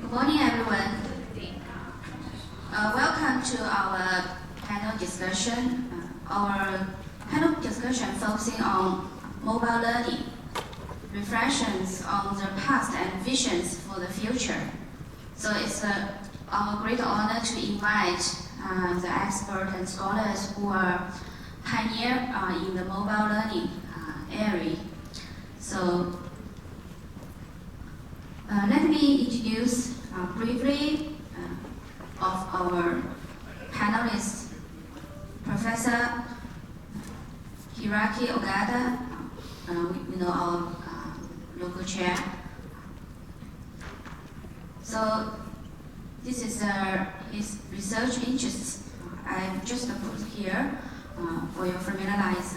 Good morning, everyone. Welcome to our panel discussion. Our panel discussion focusing on mobile learning, reflections on the past and visions for the future. So it's our great honor to invite the experts and scholars who are pioneer in the mobile learning area. So let me introduce briefly of our panelists, Professor Hiraki Ogata, we know our local chair. So this is his research interests. I just put here for you familiarize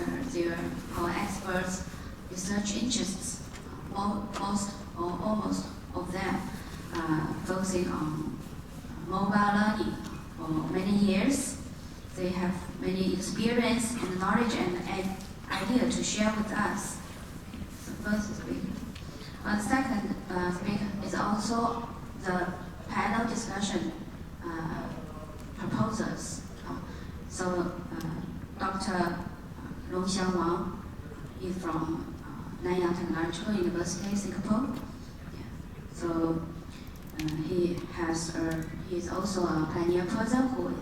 our experts' research interests. Most or almost of them focusing on mobile learning for many years. They have many experience and knowledge and idea to share with us. So first speaker. The second speaker is also the panel discussion proposers. So Dr. Longxiang Wang is from Nanyang Technological University, Singapore. Yeah. So he is also a pioneer person who is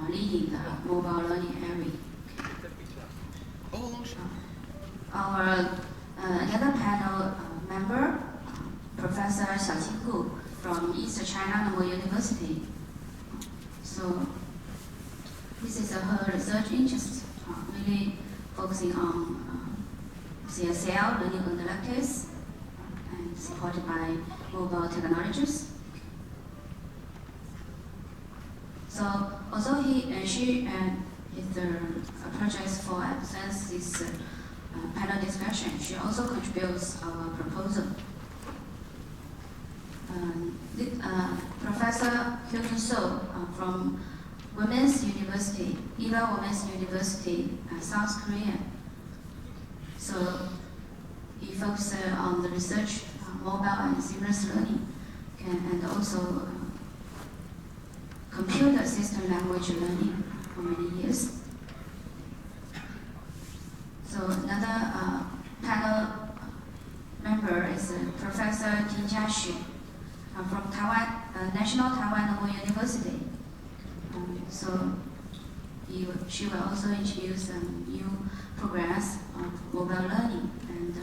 leading the mobile learning area. Our another panel member, Professor Xiaoqing Gu from East China Normal University. So this is her research interest, really focusing on CSL, learning analytics, and supported by mobile technologies. So although she is the projects for absence this panel discussion, she also contributes our proposal. Professor Hyun So from Women's University, Ila Women's University, South Korea. So he focuses on the research, mobile and seamless learning, and also computer system language learning for many years. So another panel member is Professor Jin Jiaxu from Taiwan, National Taiwan Normal University. So she will also introduce new progress of mobile learning and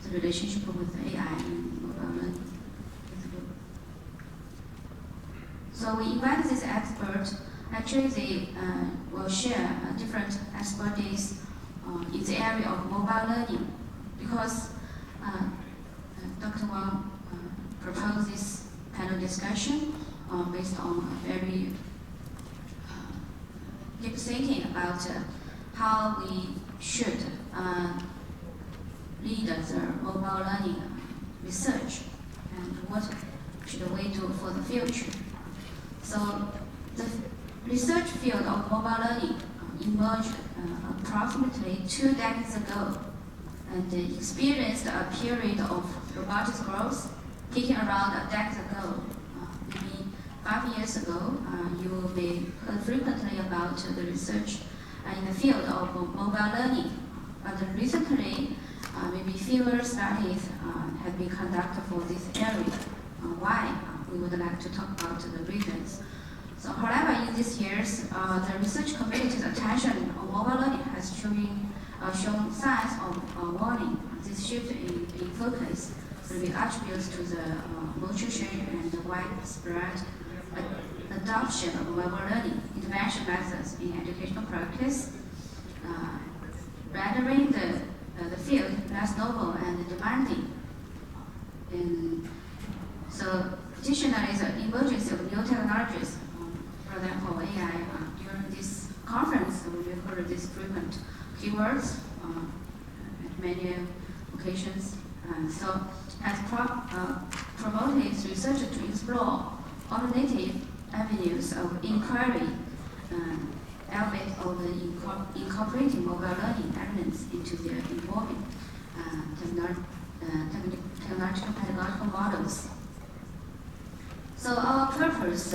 the relationship with AI in mobile learning. So we invite this expert. Actually, they will share different expertise in the area of mobile learning because Dr. Wang proposed this panel discussion based on a very deep thinking about how we should lead the mobile learning research and what should we do for the future. So the research field of mobile learning emerged approximately 2 decades ago and experienced a period of robotics growth peaking around a decade ago. Maybe 5 years ago, you may heard frequently about the research in the field of mobile learning. But recently, maybe fewer studies have been conducted for this area. Why? We would like to talk about the reasons. So, however, in these years, the research community's attention on mobile learning has shown signs of warning. This shift in focus will be attributes to the multi-share and the widespread adoption of mobile learning intervention methods in educational practice, rendering the field less novel and demanding. And so, additionally, the emergence of new technologies, for example, AI, during this conference, we heard these frequent keywords at many occasions. So, has promoted research to explore alternative avenues of inquiry, albeit of incorporating mobile learning elements into their evolving technological pedagogical models. So our purpose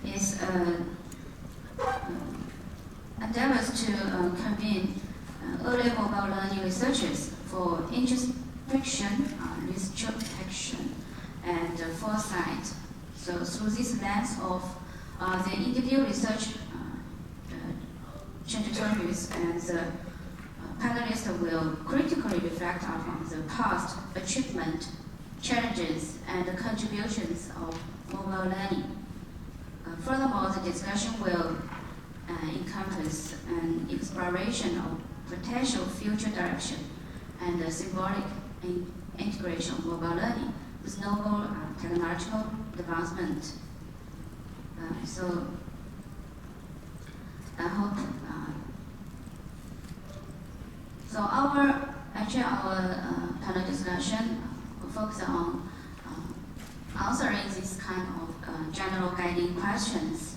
is endeavors to convene early mobile learning researchers for introspection, risk detection, and foresight. So through this lens of the individual research trajectories, and the panelists will critically reflect upon the past achievement, challenges, and contributions of mobile learning. Furthermore, the discussion will encompass an exploration of potential future direction and the symbolic integration of mobile learning with novel technological advancement. So I hope. So our panel discussion will focus on answering this kind of general guiding questions.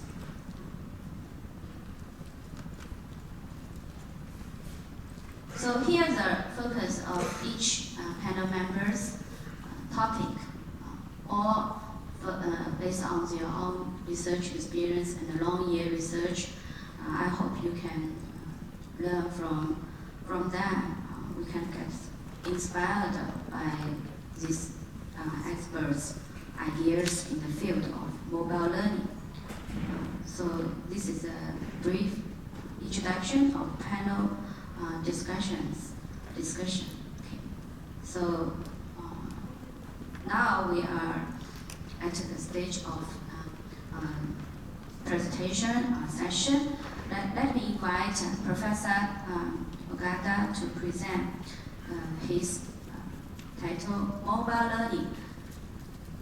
So here's the focus of each panel member's topic, all based on their own research experience and long year research. I hope you can learn from them. We can get inspired by these experts' ideas in the field of mobile learning. So this is a brief introduction of panel discussion. Okay. So now we are at the stage of presentation session. Let me invite Professor Ogata to present his title, Mobile Learning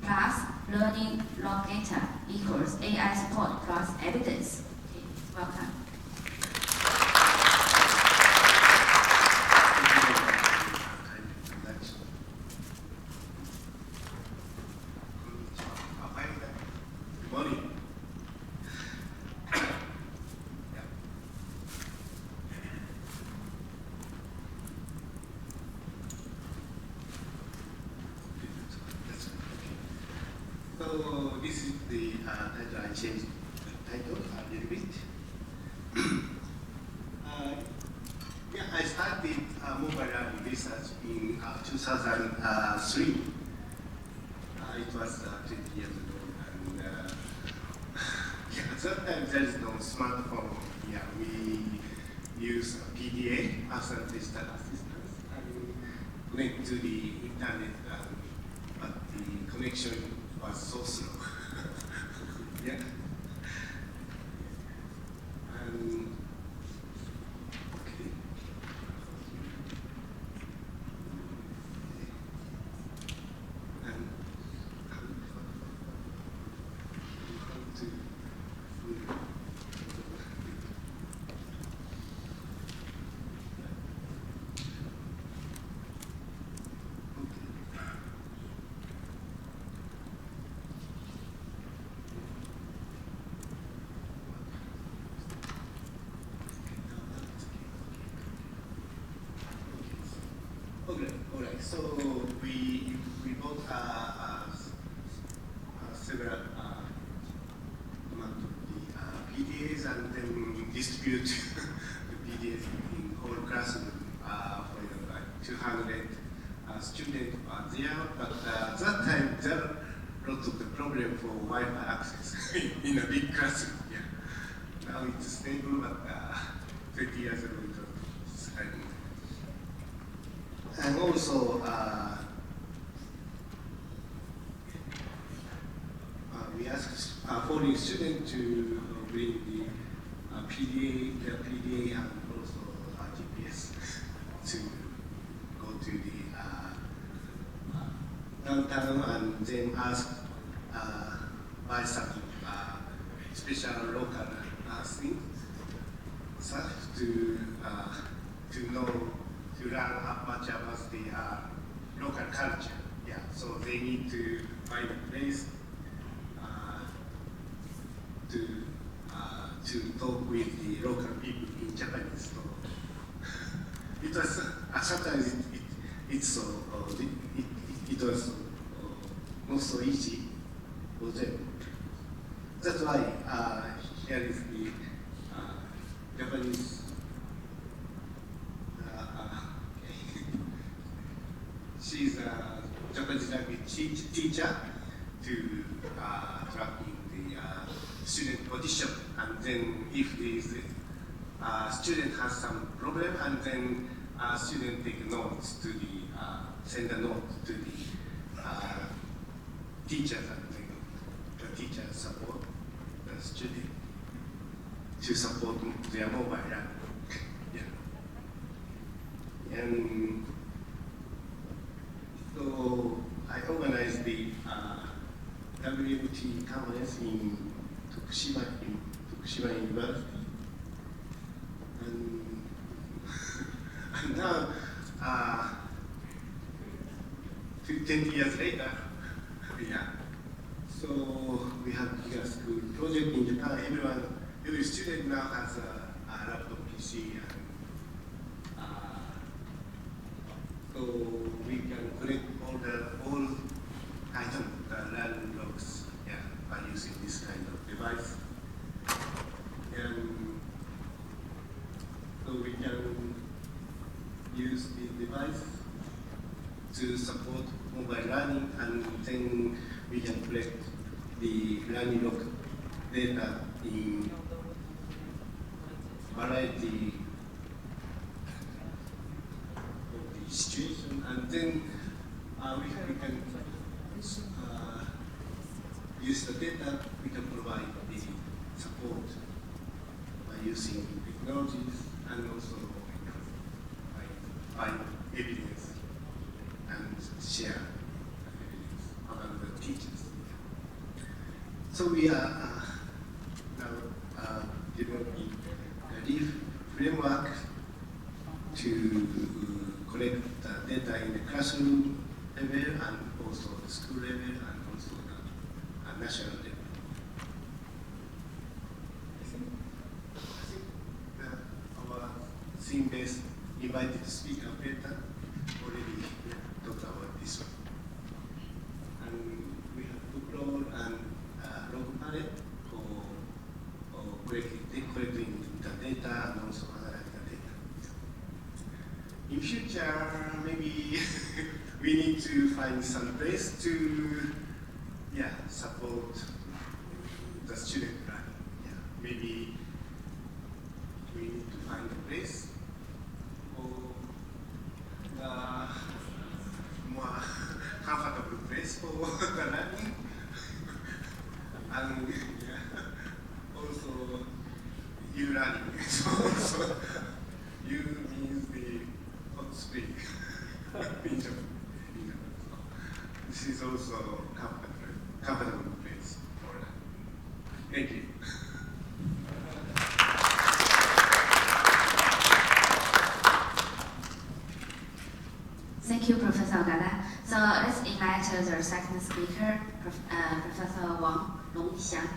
plus Learning Log Data equals AI Support plus Evidence. Okay, welcome. So this is the title. I changed the title a little bit. Yeah, I started mobile learning research in 2003. It was 20 years ago, and yeah, at that time there is no smartphone. Yeah, we use PDA, personal digital assistance, and connect to the internet, but the connection was so slow. Yeah. And okay. And how to all right. So we bought several amount of the PDAs and then distribute the PDAs in whole classroom. For example, like 200 students are there, but at that time there are lots of the problem for Wi-Fi access in a big classroom. Yeah. Now it's stable, but 30 years ago it was slightly. And also, we asked foreign students to bring the their PDA and also GPS to go to the downtown and then ask buy some special local thing stuff to know. To learn much about the local culture, yeah. So they need to find a place to talk with the local people in Japanese. So it was sometimes it was not so easy for them. That's why here is the Japanese. She's a Japanese language teacher to tracking the student position, and then if the student has some problem, and then student take notes to the send a note to the teachers, and then the teacher support the student to support their mobile learning. Yeah. And so I organized the WMT conference in Tokushima University, and now 20 years later, yeah. So we have bigger school project in Japan. Every student now has a laptop PC, and so we can collect all items, the learning logs, yeah, by using this kind of device. And so we can use the device to support mobile learning, and then we can collect the learning log data in variety of the situation, and then we can use the data. We can provide the support by using technologies, and also by evidence and share evidence among the teachers. So we are now developing a framework to collect the data in the classroom level, and also the school level, and also the national level. I think our theme-based invited speaker Peter already talked about this one. And we have book and log palette for collecting the data and also analyzing the data. In future, maybe we need to find some place to support the student learning. Yeah. Maybe we need to find a place for the more comfortable place for the learning. And also you learning. So you means the hot spring in Japan. This is also comfortable place for learning. Thank you. Thank you, Professor Ogata. So let's invite the second speaker, Professor Wang Longxiang.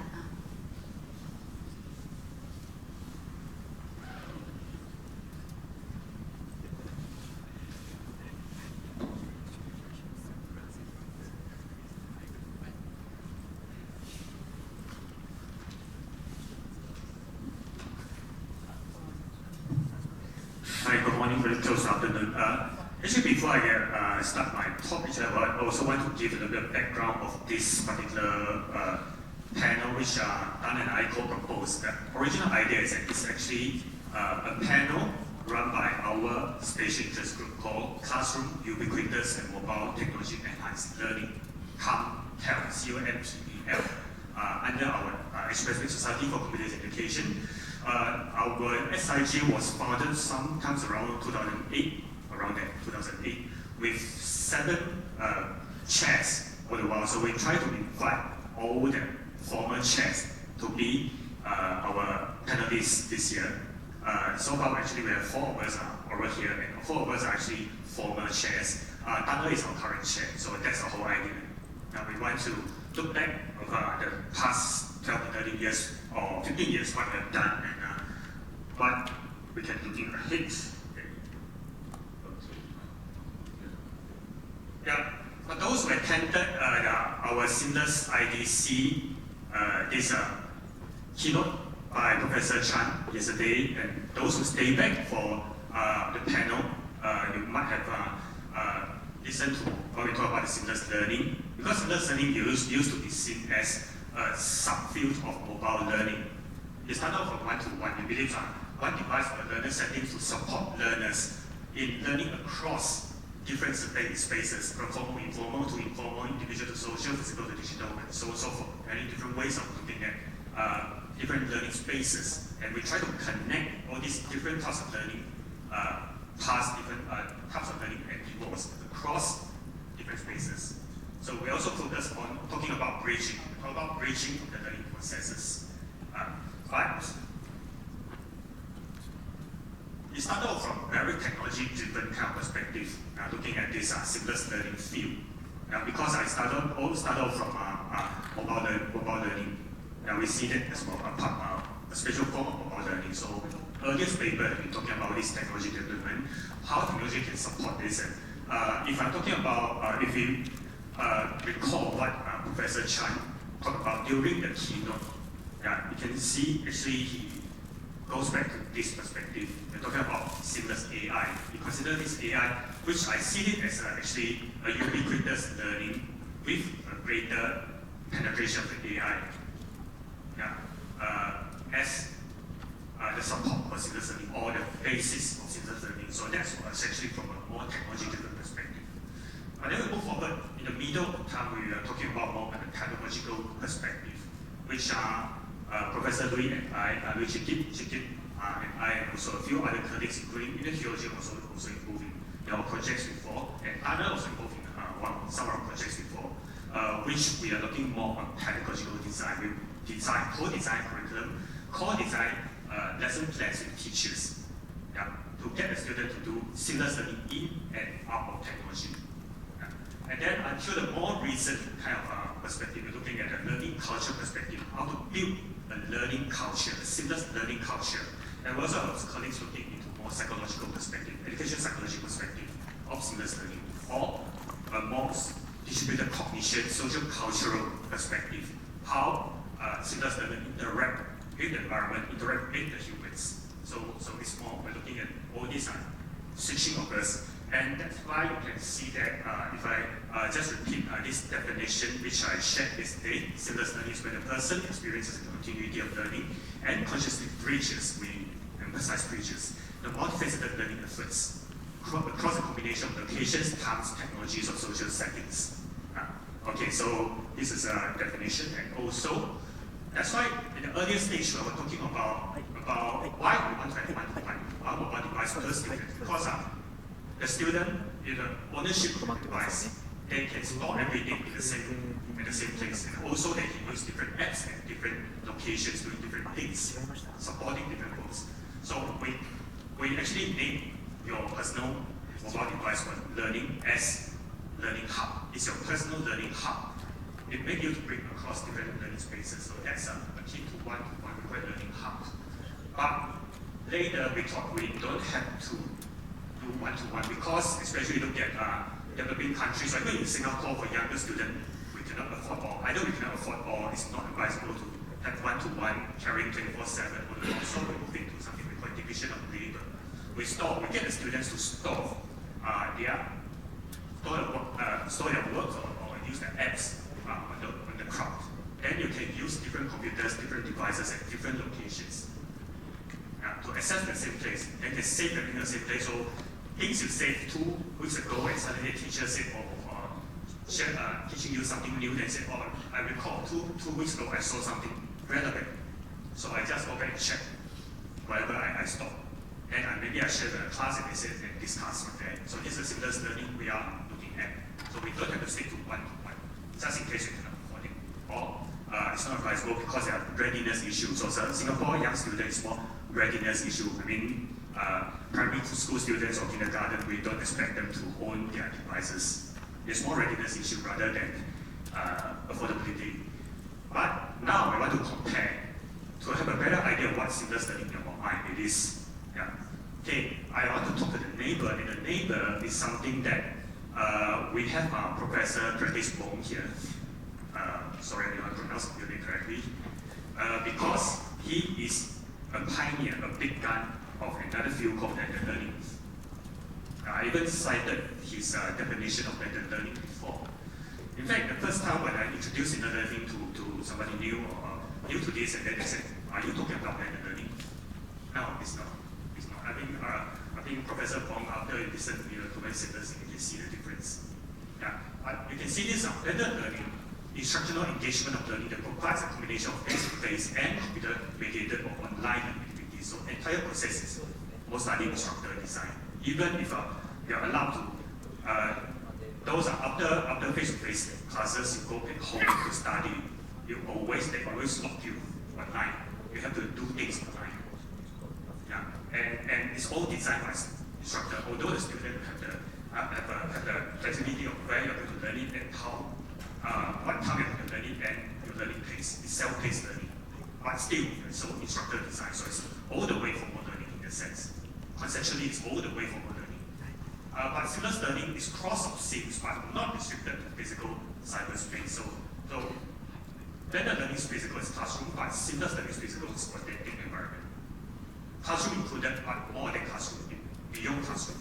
Hi, good morning, good afternoon. Actually, before I start my talk, I also want to give a little bit of background of this particular panel, which Dan and I co-proposed. The original idea is that it's actually a panel run by our special interest group called Classroom Ubiquitous and Mobile Technology Enhanced Learning, COMTEL, C-O-M-T-E-L, under our Expressway Society for Computers Education. Our SIG was founded sometimes around 2008, with 7 chairs all the while. So we try to invite all the former chairs to be our panelists this year. So far, actually, we have 4 of us over here, and 4 of us are actually former chairs. Dana is our current chair, so that's the whole idea. Now we want to look back over the past 12 to 13 years or 15 years, what we have done, and what we can do ahead. Yeah, For those who attended our seamless IDC, this keynote by Professor Chan yesterday, and those who stay back for the panel, you might have listened to when we talk about the seamless learning, because seamless learning used to be seen as a subfield of mobile learning. It started off from one-to-one. We believe one device per learner settings to support learners in learning across different spaces, from formal, informal to informal, individual to social, physical to digital, and so on and so forth. Many different ways of looking at different learning spaces. And we try to connect all these different types of learning past different types of learning activities across different spaces. So we also focus on talking about bridging. We talk about bridging of the learning processes. But it started off from a very technology-driven kind of perspective, looking at this seamless learning field. Because I started off from mobile learning. We see that as a special form of mobile learning. So earliest paper that we're talking about this technology development, how technology can support this. And if I'm talking about, if you recall what Professor Chan talked about during the keynote, you can see actually he goes back to this perspective. We're talking about seamless AI. We consider this AI, which I see it as actually a ubiquitous learning with a greater penetration of the AI. As the support for seamless learning or the basis of seamless learning. So that's essentially from a more technology-driven perspective. But then we move forward. In the middle of time, we are talking about more on a pedagogical perspective, which Professor Louis and I, Louis Chikit, and I, and also a few other colleagues, including in the theology, also involving in our projects before, and other also involved in some of our projects before, which we are looking more on pedagogical design. We co-design curriculum, co-design lesson plans with teachers, to get the student to do seamless learning in and out of technology. And then until the more recent kind of perspective, we're looking at a learning culture perspective, how to build a learning culture, a seamless learning culture. And we also have colleagues looking into more psychological perspective, education psychology perspective of seamless learning, or a more distributed cognition, social cultural perspective, how seamless learning interact with the environment, interact with the humans. So it's more, we're looking at all these switching of us. And that's why you can see that if I just repeat this definition which I shared yesterday, seamless learning is when a person experiences the continuity of learning and consciously bridges, we emphasize bridges, the multifaceted learning efforts across a combination of locations, times, technologies, or social settings. Okay, so this is a definition, and also that's why in the earlier stage we were talking about why we want to have one mobile device per student, because the student, in the ownership of the device, they can store everything in the same place, and also they can use different apps at different locations doing different things, supporting different works. So we actually name your personal mobile device for learning as learning hub. It's your personal learning hub. It makes you to bring across different learning spaces. So that's akin to one-to-one learning hub. But later we thought we don't have to do one-to-one, because especially look at developing countries, like in Singapore for younger students, we cannot afford all. Either we cannot afford all, it's not advisable to have one-to-one carrying 24/7 on the so we move into something we call division of labor. We get the students to store their work or use the apps on the cloud. Then you can use different computers, different devices at different locations to access the same place. Then they save everything in the same place. So things you saved 2 weeks ago, and suddenly a teacher said, teaching you something new, then said, I recall two weeks ago I saw something relevant. So I just go back and check whatever I stopped. And maybe I share the class and they said and discuss with that. So this is seamless learning we are looking at. So we don't have to stick to one-to-one, just in case we cannot afford it. Or it's not advisable because there are readiness issues. So Singapore young students more readiness issue. I mean, primary school students or kindergarten, we don't expect them to own their devices. There's more readiness issue rather than affordability. But now I want to compare to have a better idea of what seamless learning in your mind it is. Okay, I want to talk to the neighbor, and the neighbor is something that we have Professor Panelist here. Sorry, I did not pronounce your name correctly. Because he is a pioneer, a big gun of another field called blended learning. I even cited his definition of blended learning before. In fact, the first time when I introduced blended learning to somebody new or new to this, and then they said, "Are you talking about blended learning?" No, it's not. It's not. I think Professor Bong, after you listen to my sentence, you can see the difference. Yeah, you can see this blended learning, instructional engagement of learning that provides a combination of face-to-face and computer-mediated or online activities. So the entire process is most likely instructor design. Even if you are allowed to, those are after face-to-face classes, you go at home to study. They always lock you online. You have to do things online. Yeah, and it's all designed by instructor. Although the student have the flexibility of where you're going to learn it and how, what time you're going to learn it and your learning pace. It's self-paced learning, but still it's all instructor design. So it's all the way for more learning in that sense. Conceptually, it's all the way for more learning. But seamless learning is cross of SIMS, but not restricted to physical cyberspace. So blended learning is physical, it's classroom, but seamless learning is physical, it's authentic environment. Classroom included, but more than classroom, beyond classroom.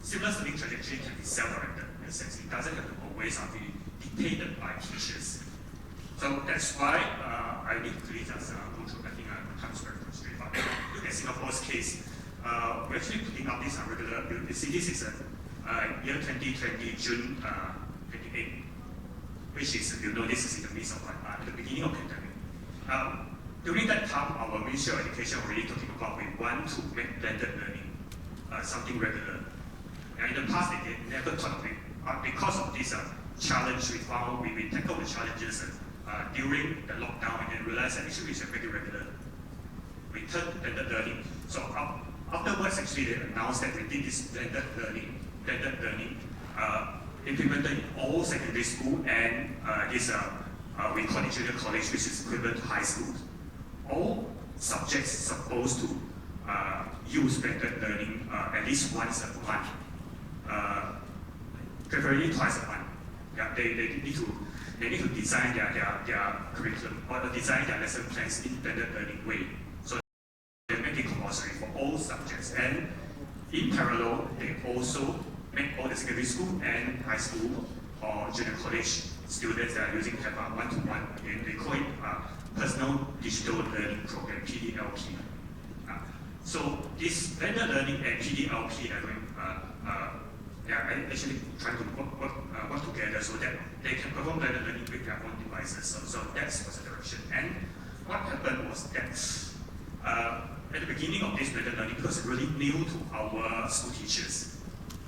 Seamless learning trajectory can be self-directed in a sense. It doesn't have to always be dictated by teachers. So that's why I need to really just go through. I think my time is very constrained. But look at Singapore's case. We're actually putting up this regular. You see, this is year 2020, June 28, which is, this is in the midst of the beginning of pandemic. During that time, our Ministry of Education already talking about we want to make blended learning something regular. And in the past, they never thought of it. But because of this challenge, we tackled the challenges during the lockdown and then realized that actually it's very regular. We turned blended learning. So afterwards, actually, they announced that we did this blended learning implemented in all secondary school and we call it junior college, which is equivalent to high school. All subjects supposed to use blended learning at least once a month, preferably twice a month. Yeah, they need to design their curriculum or design their lesson plans in blended learning way. So they make it compulsory for all subjects, and in parallel, they also make all the secondary school and high school or junior college students that are using have a one-to-one. Again, they call it Personal Digital Learning Program, PDLP. So this blended learning and PDLP are going, they are actually trying to work together so that they can perform blended learning with their own devices. So that was the direction. And what happened was that at the beginning of this blended learning, because it's really new to our school teachers.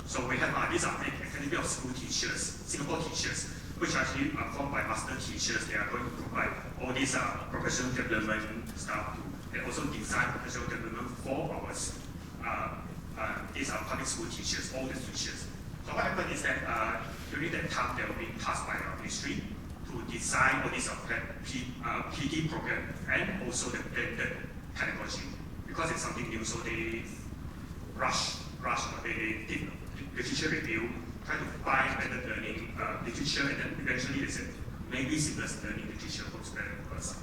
So we have these are Academy of School Teachers, Singapore teachers, which actually are formed by master teachers. They are going to provide all these professional development stuff. They also design professional development for these are public school teachers, all the teachers. So what happened is that during that time, they were being tasked by our ministry to design all these PD program and also the blended pedagogy. Because it's something new, so they they did literature review, try to find blended learning literature, and then eventually they said maybe seamless learning literature works better for us.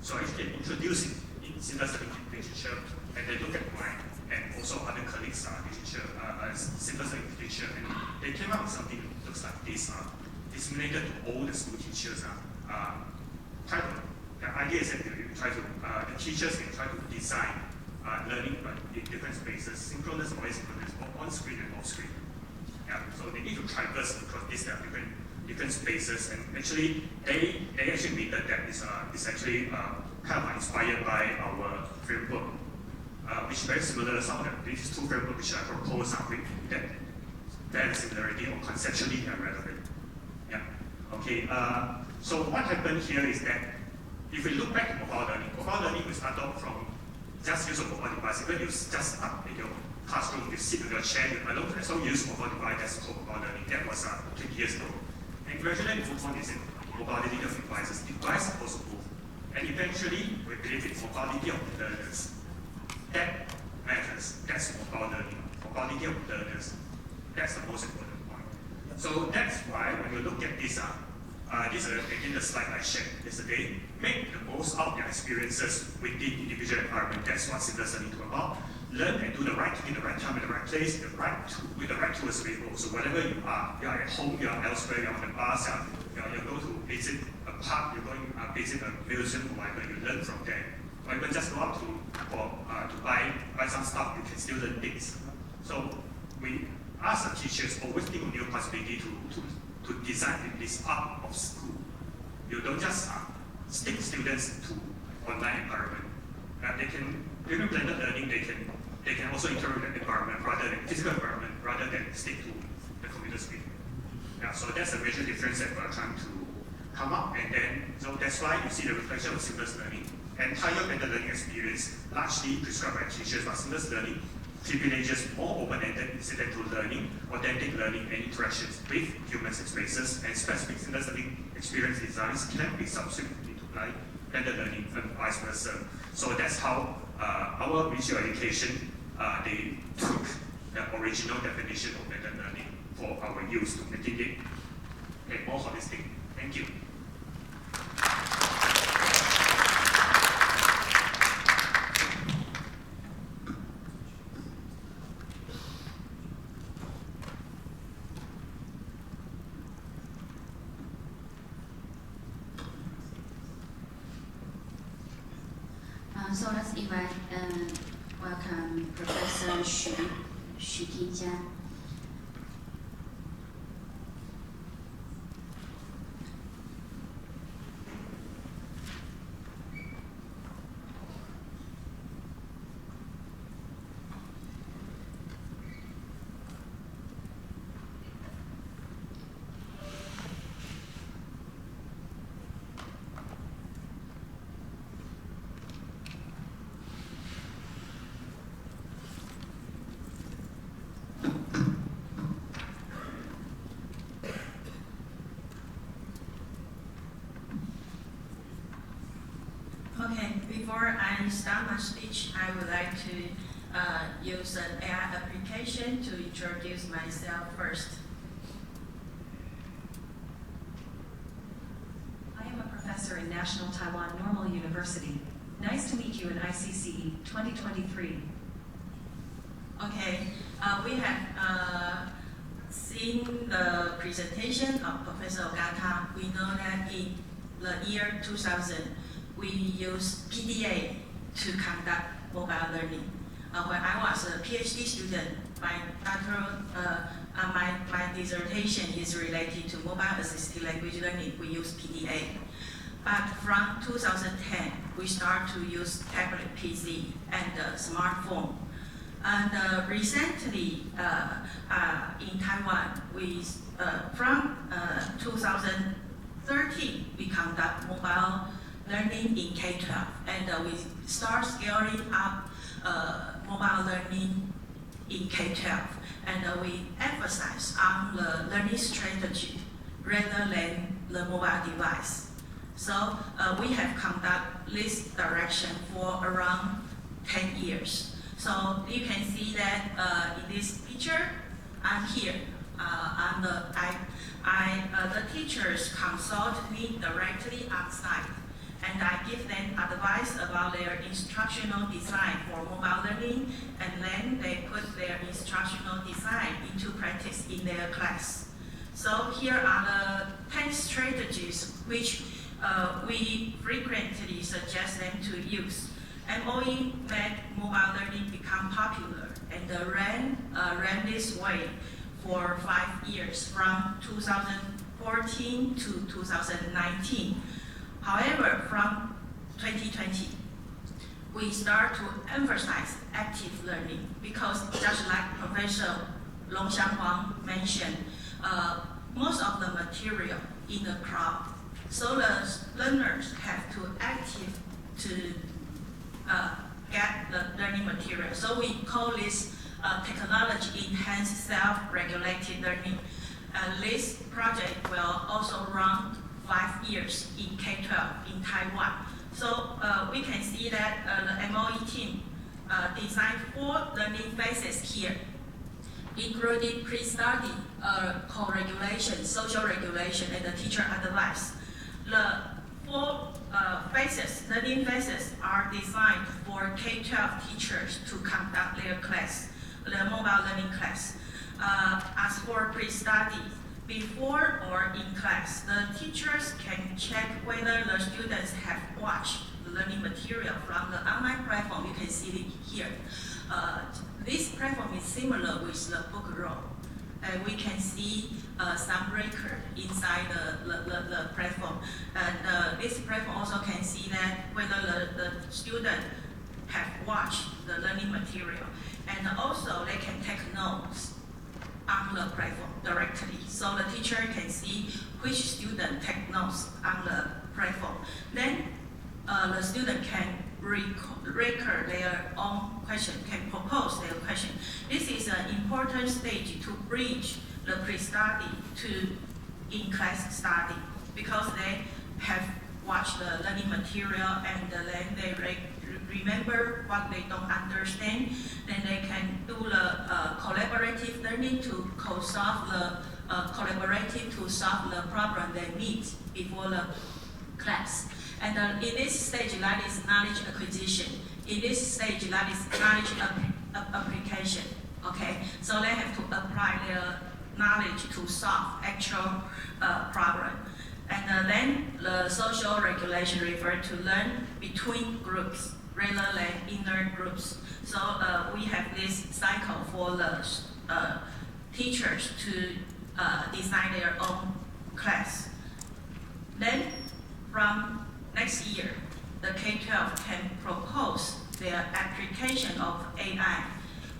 So actually they introduced seamless learning literature, and they look at mine and also other colleagues' literature, seamless learning literature, and they came up with something that looks like this, disseminated to all the school teachers. The idea is that the teachers can try to design learning in different spaces, synchronous or asynchronous, on screen and off screen. Yeah, so they need to traverse because these are different spaces, and actually they actually admitted that is actually kind of inspired by our framework, which is very similar to some of these two frameworks which I proposed that very similarity or conceptually they are relevant. Yeah. Okay. So what happened here is that if we look back to mobile learning will start off from just use of mobile device. Even you just start in your classroom, you sit in your chair, you alone, so use mobile device, that's called mobile learning. That was 20 years ago. And gradually we move on is mobility of devices. Devices also move. And eventually we believe in mobility of learners. That matters. That's mobile learning. Mobility of learners. That's the most important point. So that's why when you look at this, this is again the slide I shared yesterday. Make the most out of your experiences within individual environment. That's what seamless learning is about. Learn and do the right thing in the right time, in the right place, with the right tools available. So wherever you are at home, you are elsewhere, you're on the bus, you go to visit a park, you're going to visit a museum, or whatever, you learn from there. Or even just go out to buy some stuff, you can still learn things. So we as a teachers always think of new possibility to design this part of school. You don't just stick students to online environment. During blended learning, they can also interact with the environment rather than physical environment, rather than stick to the computer screen. Yeah, so that's a major difference that we're trying to come up, and then so that's why you see the reflection of seamless learning. Entire blended learning experience largely prescribed by teachers, but seamless learning privileges more open-ended incidental learning, authentic learning, and interactions with humans and spaces, and specific seamless learning experience designs can be subsequently applied blended learning and vice versa. So that's how our visual education, they took the original definition of blended learning for our use to making it more holistic. Thank you. So let's invite welcome Professor Xu Tijia. Okay, before I start my speech, I would like to use an AI application to introduce myself first. I am a professor in National Taiwan Normal University. Nice to meet you in ICCE 2023. Okay, we have seen the presentation of Professor Ogata. We know that in the year 2000, we used PDA to conduct mobile learning. When I was a PhD student, my dissertation is related to mobile assisted language learning. We use PDA. But from 2010, we start to use tablet PC and smartphone. And recently, in Taiwan, from 2013, we conduct mobile learning in K-12, and we start scaling up mobile learning in K-12, and we emphasize on the learning strategy rather than the mobile device. So we have conducted this direction for around 10 years. So you can see that in this picture, I'm here. The teachers consult me directly on site, and I give them advice about their instructional design for mobile learning, and then they put their instructional design into practice in their class. So here are the 10 strategies which we frequently suggest them to use. MOE made mobile learning become popular and ran this way for 5 years, from 2014 to 2019. However, from 2020, we start to emphasize active learning because, just like Professor Long Xiang Huang mentioned, most of the material in the cloud, so the learners have to active to get the learning material. So we call this technology-enhanced self-regulated learning. This project will also run 5 years in K-12 in Taiwan. So we can see that the MOE team designed 4 learning phases here, including pre-study, co-regulation, social regulation, and the teacher advice. The four learning phases are designed for K-12 teachers to conduct their class, the mobile learning class. As for pre-study, before or in class, the teachers can check whether the students have watched the learning material from the online platform. You can see it here. This platform is similar with the book roll. And we can see some record inside the platform. And this platform also can see that whether the student have watched the learning material. And also they can take notes on the platform directly. So the teacher can see which student take notes on the platform. Then the student can record their own question, can propose their question. This is an important stage to bridge the pre-study to in-class study because they have watched the learning material and then they remember what they don't understand. Then they can do the collaborative learning to solve the problem they meet before the class. And in this stage, that is knowledge acquisition. In this stage, that is knowledge application. Okay, so they have to apply their knowledge to solve actual problem. And then the social regulation refers to learn between groups rather than inner groups. So we have this cycle for the teachers to design their own class. Then from next year, the K-12 can propose their application of AI,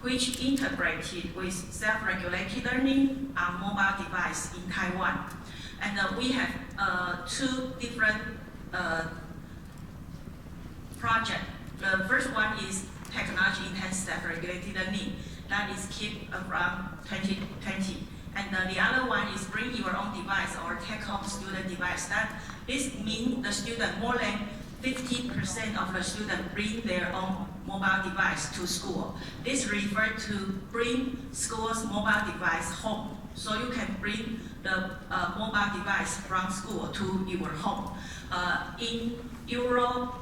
which integrated with self-regulated learning on mobile device in Taiwan. And we have two different projects. The first one is technology-enhanced self-regulated learning. That is kept around 2020. And the other one is bring your own device or take-home student device. This means the student, more than 50% of the students bring their own mobile device to school. This refers to bring school's mobile device home. So you can bring the mobile device from school to your home. In Euro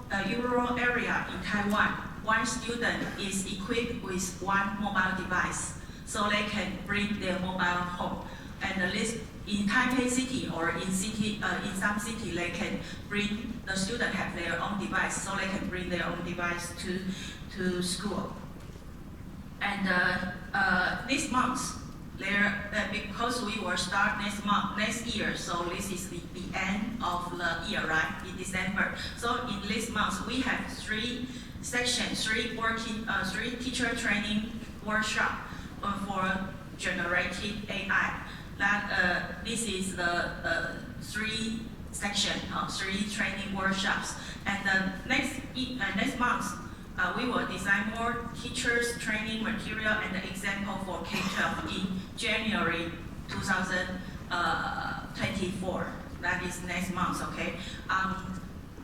area in Taiwan, one student is equipped with one mobile device. So they can bring their mobile home. And this in Taipei City or in some city, they can bring, the student have their own device, so they can bring their own device to school. And this month, because we will start next year, so this is the end of the year, right, in December. So in this month, we have three sections, three teacher training workshops for generative AI. This is the three sections, three training workshops. And next month, we will design more teachers training material and example for K-12 in January 2024. That is next month, okay?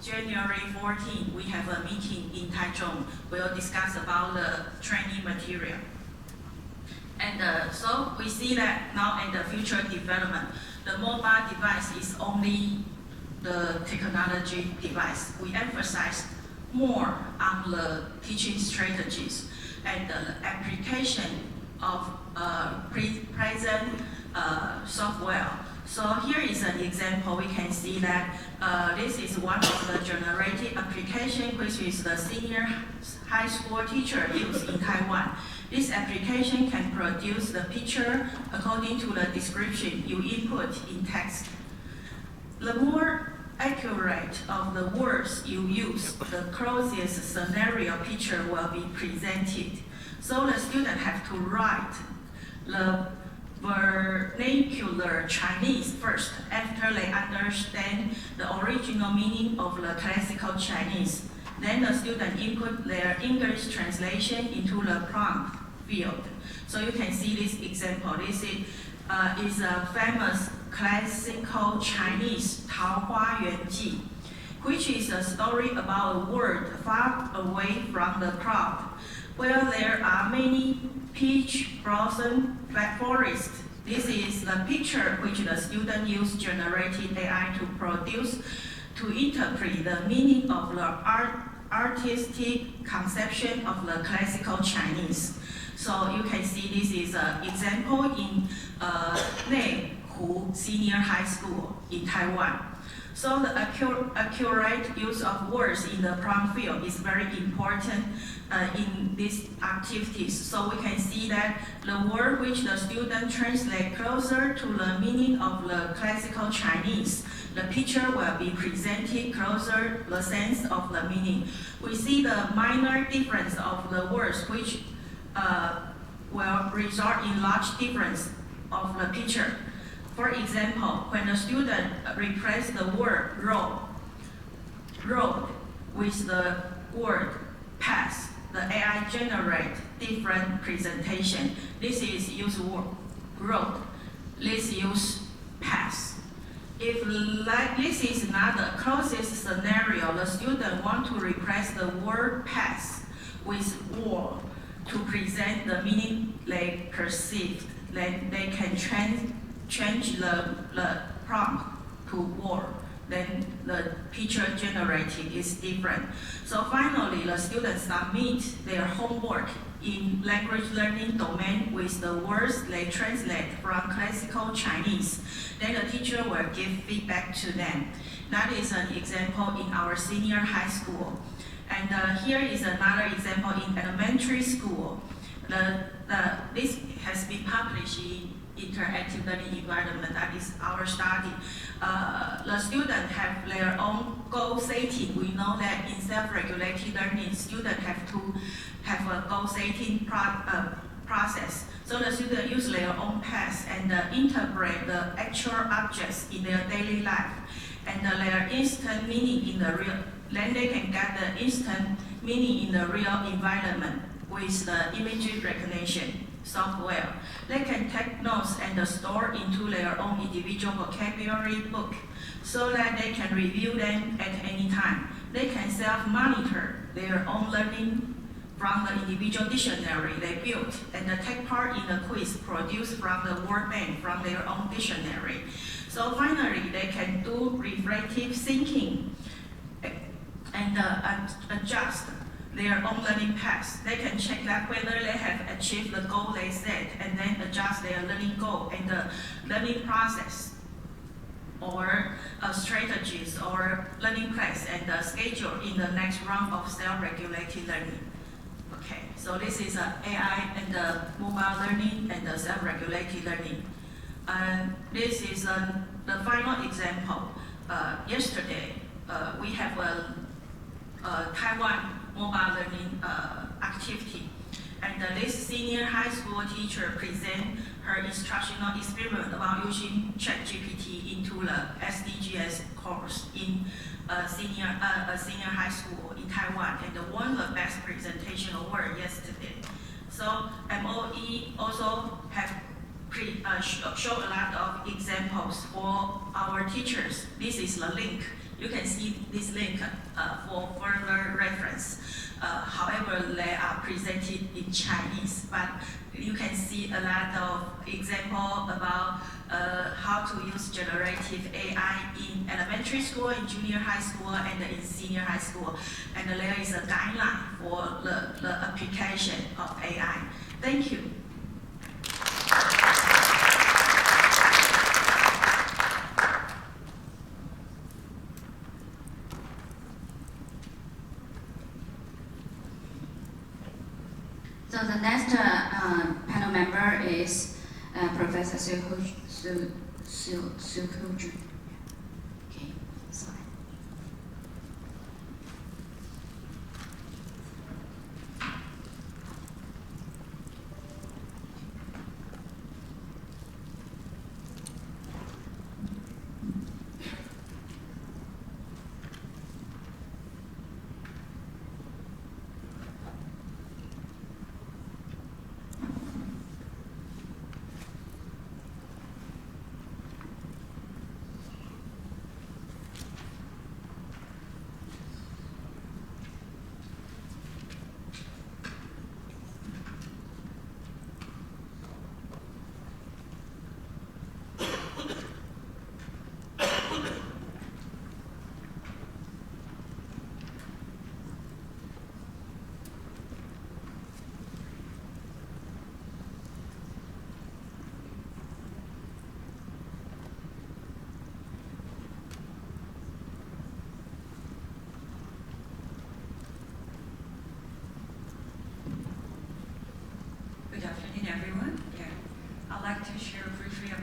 January 14, we have a meeting in Taichung. We'll discuss about the training material. And so we see that now in the future development, the mobile device is only the technology device. We emphasize more on the teaching strategies and the application of present software. So here is an example. We can see that this is one of the generative application, which is the senior high school teacher use in Taiwan. This application can produce the picture according to the description you input in text. The more accurate of the words you use, the closest scenario picture will be presented. So the student have to write the vernacular Chinese first after they understand the original meaning of the classical Chinese. Then the student input their English translation into the prompt field. So you can see this example. This is a famous classical Chinese 桃花源记, which is a story about a world far away from the crowd, where there are many peach blossom forests. This is the picture which the student used generated AI to produce to interpret the meaning of the artistic conception of the classical Chinese. So you can see this is an example in Neihu Senior High School in Taiwan. So the accurate use of words in the prompt field is very important in these activities. So we can see that the word which the student translate closer to the meaning of the classical Chinese, the picture will be presented closer the sense of the meaning. We see the minor difference of the words which will result in large difference of the picture. For example, when the student replaces the word road with the word pass, the AI generates different presentation. This is use road, this use pass. If this is not the closest scenario, the student want to replace the word pass with wall to present the meaning they perceived, then they can change the prompt to word. Then the picture generated is different. So finally, the students submit their homework in language learning domain with the words they translate from classical Chinese. Then the teacher will give feedback to them. That is an example in our senior high school. And here is another example in elementary school. This has been published in interactive learning environment. That is our study. The students have their own goal setting. We know that in self-regulated learning, students have to have a goal setting process. So the students use their own paths and interpret the actual objects in their daily life and their instant meaning in the real. Then they can get the instant meaning in the real environment with the image recognition software. They can take notes and store into their own individual vocabulary book so that they can review them at any time. They can self-monitor their own learning from the individual dictionary they built and take part in a quiz produced from the word bank from their own dictionary. So finally, they can do reflective thinking and adjust their own learning paths. They can check that whether they have achieved the goal they set and then adjust their learning goal and the learning process or strategies or learning plans and schedule in the next round of self-regulated learning. Okay, so this is AI and mobile learning and self-regulated learning. This is the final example. Yesterday, we have a Taiwan mobile learning activity. And this senior high school teacher present her instructional experiment about using ChatGPT into the SDGs course in a senior high school in Taiwan and won the best presentation award yesterday. So MOE also have show a lot of examples for our teachers. This is the link. You can see this link for further reference. However, they are presented in Chinese, but you can see a lot of examples about how to use generative AI in elementary school, in junior high school, and in senior high school. And there is a guideline for the application of AI. Thank you. So the next panel member is Professor Su Ju. Okay, sorry.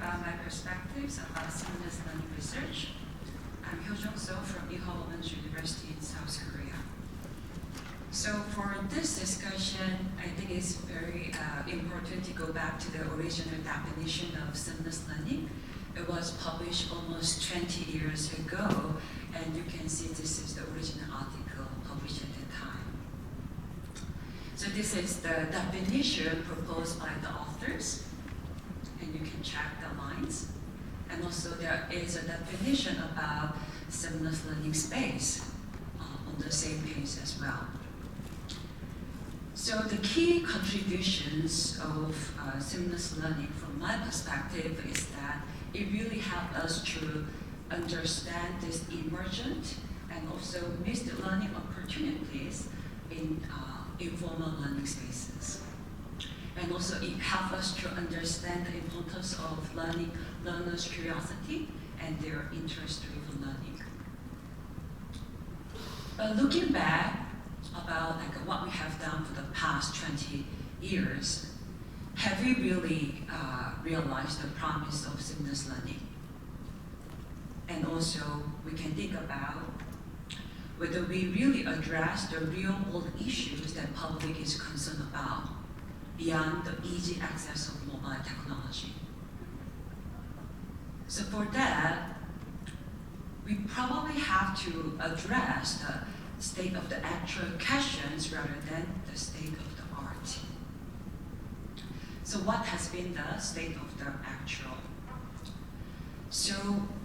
about my perspectives about seamless learning research. I'm Hyojung So from Ewha Women's University in South Korea. So for this discussion, I think it's very important to go back to the original definition of seamless learning. It was published almost 20 years ago, and you can see this is the original article published at the time. So this is the definition proposed by the authors, and you can check the lines. And also there is a definition about seamless learning space on the same page as well. So the key contributions of seamless learning from my perspective is that it really helped us to understand this emergent and also mixed learning opportunities in informal learning spaces. And also it helped us to understand the importance of learners' curiosity and their interest-driven learning. But looking back about what we have done for the past 20 years, have we really realized the promise of seamless learning? And also we can think about whether we really address the real-world issues that public is concerned about beyond the easy access of mobile technology. So for that, we probably have to address the state of the actual questions rather than the state of the art. So what has been the state of the actual? So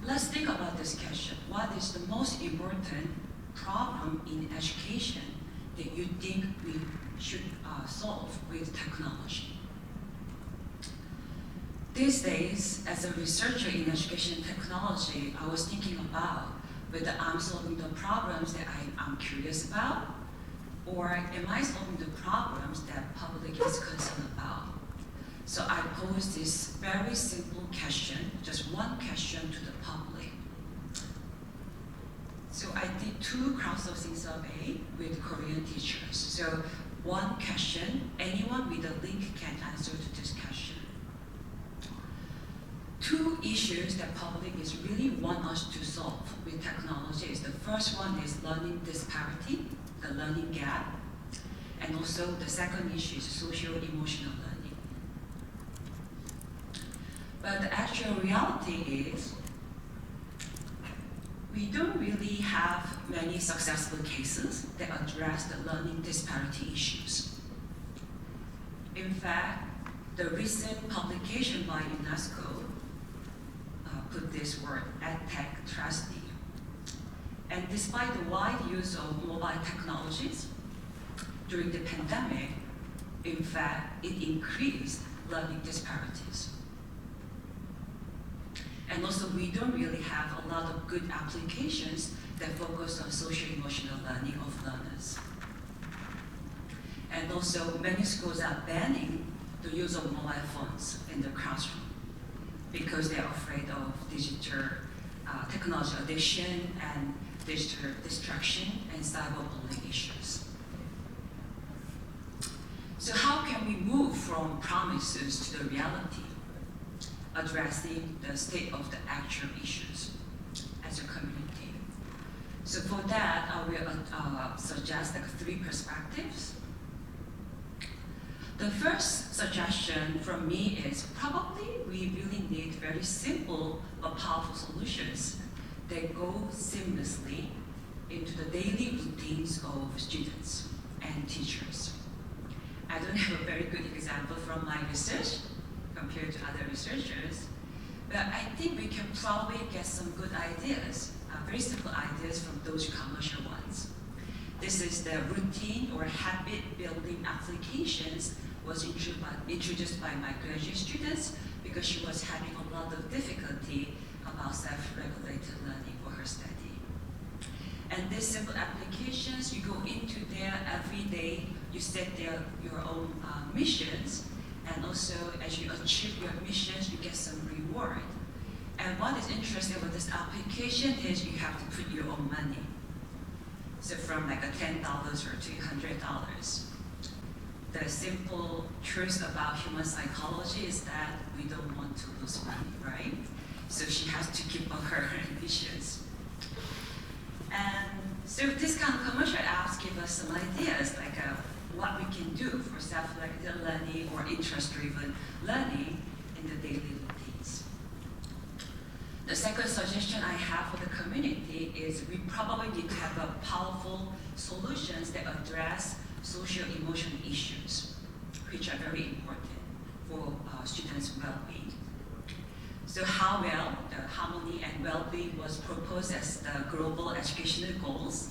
let's think about this question. What is the most important problem in education that you think we should solve with technology? These days, as a researcher in education technology, I was thinking about whether I'm solving the problems that I'm curious about, or am I solving the problems that public is concerned about? So I posed this very simple question, just one question to the public. So I did 2 crowdsourcing surveys with Korean teachers. So one question, anyone with a link can answer to this question. 2 issues that public is really want us to solve with technology is the first one is learning disparity, the learning gap, and also the second issue is social-emotional learning. But the actual reality is we don't really have many successful cases that address the learning disparity issues. In fact, the recent publication by UNESCO put this word, EdTech tragedy. And despite the wide use of mobile technologies during the pandemic, in fact, it increased learning disparities. And also, we don't really have a lot of good applications that focus on social-emotional learning of learners. And also, many schools are banning the use of mobile phones in the classroom because they're afraid of digital technology addiction and digital distraction and cyberbullying issues. So how can we move from promises to the reality, addressing the state of the actual issues as a community? So for that, I will suggest 3 perspectives. The first suggestion from me is probably we really need very simple but powerful solutions that go seamlessly into the daily routines of students and teachers. I don't have a very good example from my research compared to other researchers, but I think we can probably get some good ideas, very simple ideas from those commercial ones. This is the routine or habit building applications was introduced by my graduate students because she was having a lot of difficulty about self-regulated learning for her study. And these simple applications, you go into there every day, you set your own missions, and also as you achieve your missions, you get some reward. And what is interesting with this application is you have to put your own money. So from like $10 or $200. the simple truth about human psychology is that we don't want to lose money, right? So she has to keep on her ambitions. And so this kind of commercial apps give us some ideas, like what we can do for self-directed learning or interest-driven learning in the daily routines. The second suggestion I have for the community is we probably need to have a powerful solutions that address social emotional issues, which are very important for students' well-being. So how well the harmony and well-being was proposed as the global educational goals.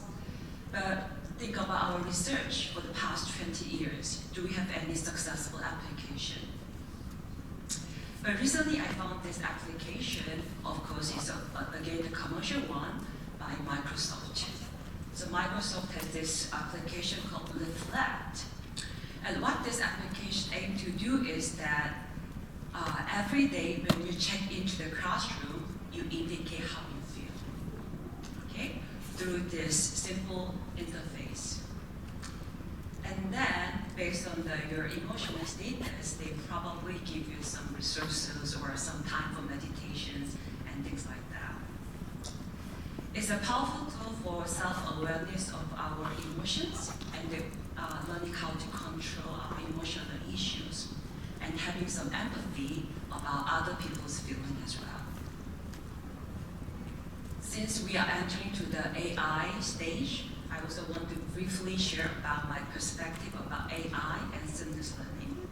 But think about our research for the past 20 years. Do we have any successful application? But recently I found this application, of course, is again the commercial one by Microsoft. So Microsoft has this application called Reflect. And what this application aims to do is that every day when you check into the classroom, you indicate how you feel, okay, through this simple interface. And then, based on your emotional status, they probably give you some resources or some time for meditations and things like that. It's a powerful tool for self-awareness of our emotions and learning how to control our emotional issues and having some empathy about other people's feelings as well. Since we are entering to the AI stage, I also want to briefly share about my perspective about AI and seamless learning.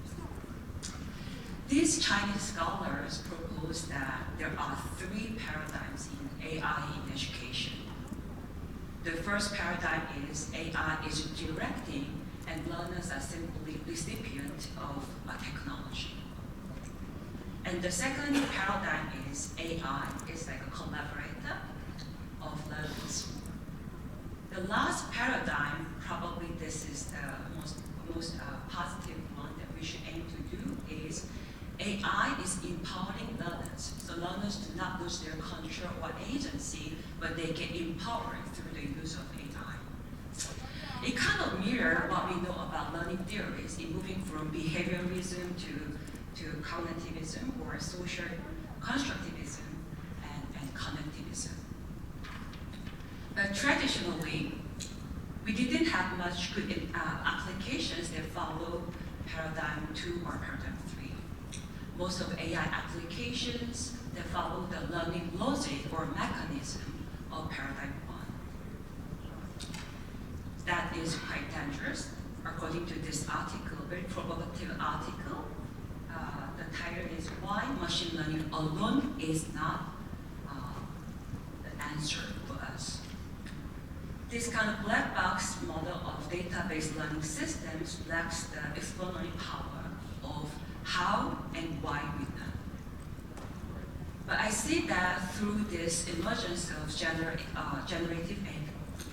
These Chinese scholars propose that there are 3 paradigms in AI in education. The first paradigm is AI is directing and learners are simply recipients of a technology. And the second paradigm is AI is like a collaborator of learners. The last paradigm, probably this is the most positive one that we should aim to do, is AI is empowering learners. So learners do not lose their control or agency, but they get empowered through the use of AI. It kind of mirrors what we know about learning theories in moving from behaviorism to cognitivism or social constructivism and connectivism. But traditionally, we didn't have much good applications that follow paradigm 2 or paradigm 3. Most of AI applications that follow the learning logic or mechanism of paradigm 1. That is quite dangerous. According to this article, very provocative article, the title is Why Machine Learning Alone is Not the Answer for Us. This kind of black box model of database learning systems lacks the explanatory power of how and why we learn. But I see that through this emergence of generative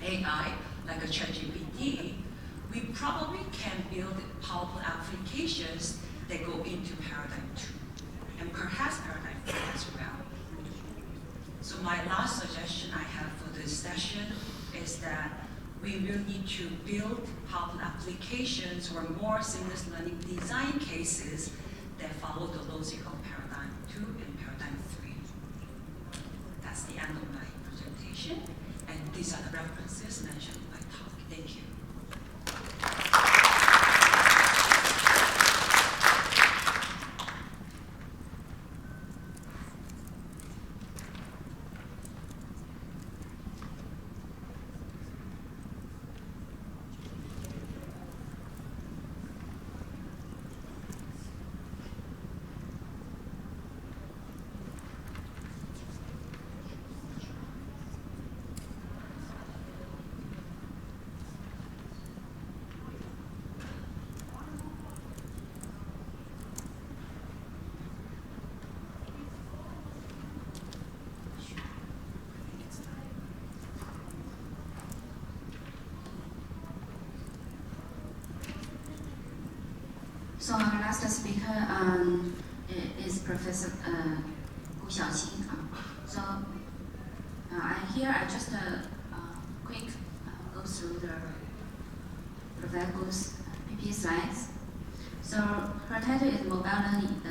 AI, like a ChatGPT, we probably can build powerful applications that go into paradigm 2, and perhaps paradigm 3 as well. So my last suggestion I have for this session is that we will need to build powerful applications or more seamless learning design cases that follow the logic of paradigm 2 and paradigm 3. That's the end of my presentation, and these are the references mentioned in my talk. Thank you. So our last speaker is Professor Gu Xiaoqing. So here I just quick go through the Professor Gu's PP slides. So her title is Mobile Learning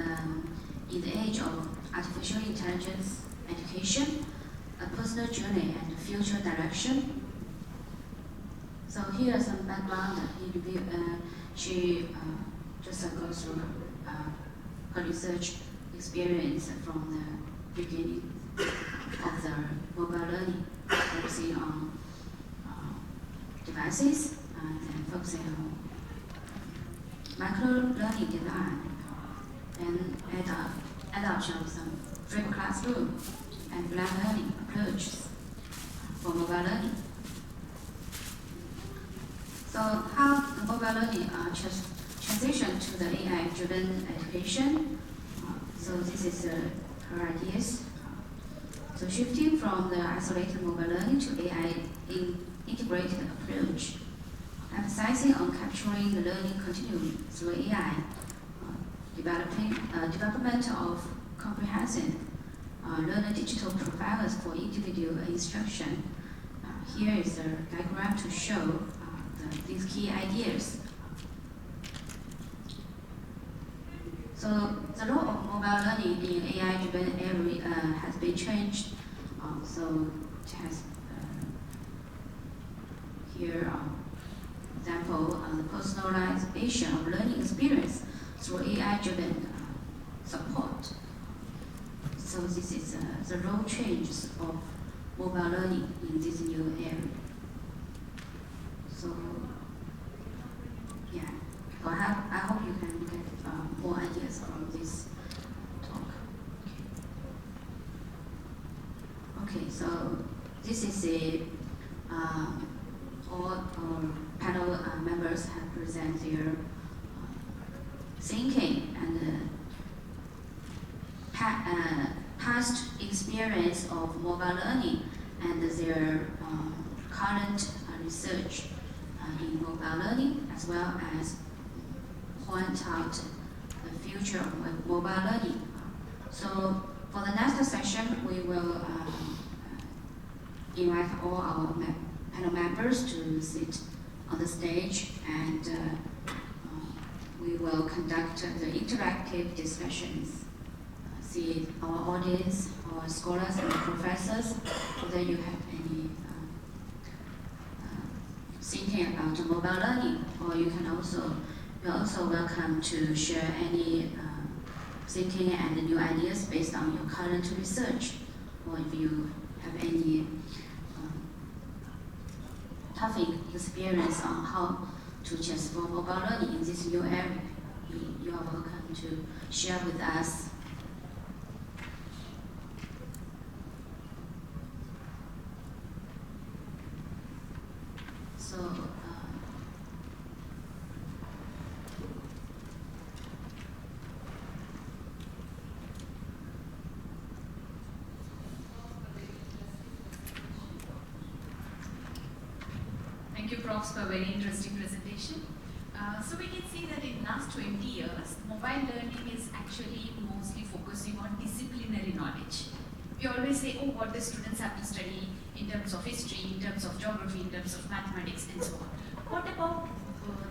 in the Age of Artificial Intelligence Education, a Personal Journey and Future Direction. So here are some background. She just goes through her research experience from the beginning of the mobile learning, focusing on devices and then focusing on micro-learning design and adoption of some flipped classroom and blended learning approaches for mobile learning. So how the mobile learning transition to the AI-driven education. So this is her ideas. So shifting from the isolated mobile learning to AI integrated approach, emphasizing on capturing the learning continuum through AI, development of comprehensive learner digital profiles for individual instruction. Here is a diagram to show these key ideas. So the role of mobile learning in AI-driven area has been changed. So it has here example the personalization of learning experience through AI-driven support. So this is the role changes of mobile learning in this new area. So yeah, so I hope you can get more ideas from this talk. Okay, so this is a all our panel members have presented their thinking and past experience of mobile learning and their current research in mobile learning, as well as point out the future of mobile learning. So for the next session, we will invite all our panel members to sit on the stage, and we will conduct the interactive discussions. See our audience, our scholars and professors, whether you have any thinking about mobile learning, or you're also welcome to share any thinking and new ideas based on your current research, or if you have any tough experience on how to transform mobile learning in this new area, you are welcome to share with us. So thank you, Profs, for a very interesting presentation. So we can see that in last 20 years, mobile learning is actually mostly focusing on disciplinary knowledge. We always say, oh, what the students have to study in terms of history, in terms of geography, in terms of mathematics, and so on. What about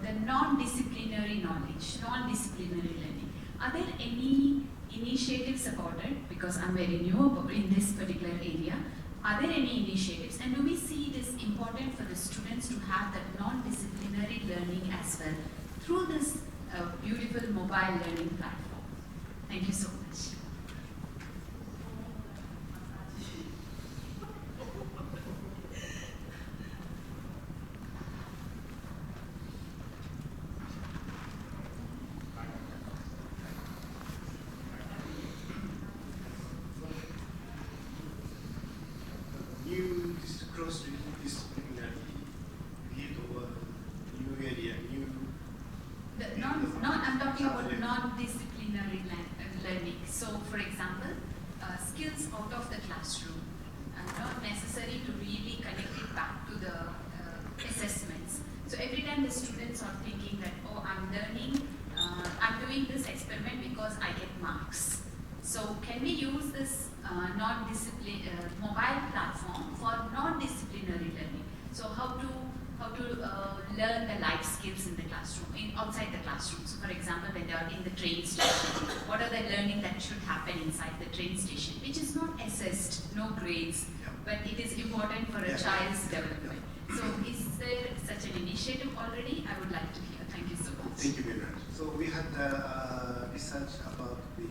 the non-disciplinary knowledge, non-disciplinary learning? Are there any initiatives about it? Because I'm very new in this particular area. Are there any initiatives? And do we see it is important for the students to have that non-disciplinary learning as well through this beautiful mobile learning platform? Thank you so much. Cross-disciplinary field or new area, new... I'm talking about non-disciplinary learning. So, for example, skills out of the classroom, not necessary to really connect it back to the assessments. So every time the students are thinking that, oh, I'm learning, I'm doing this experiment because I get marks. So can we use this mobile platform for non-disciplinary learning? So how to learn the life skills in the classroom? classroom, outside the classroom. So for example, when they are in the train station, what are the learning that should happen inside the train station, which is not assessed, no grades, but it is important for a child's development. So is there such an initiative already? I would like to hear. Thank you so much. Thank you very much. So we had research about the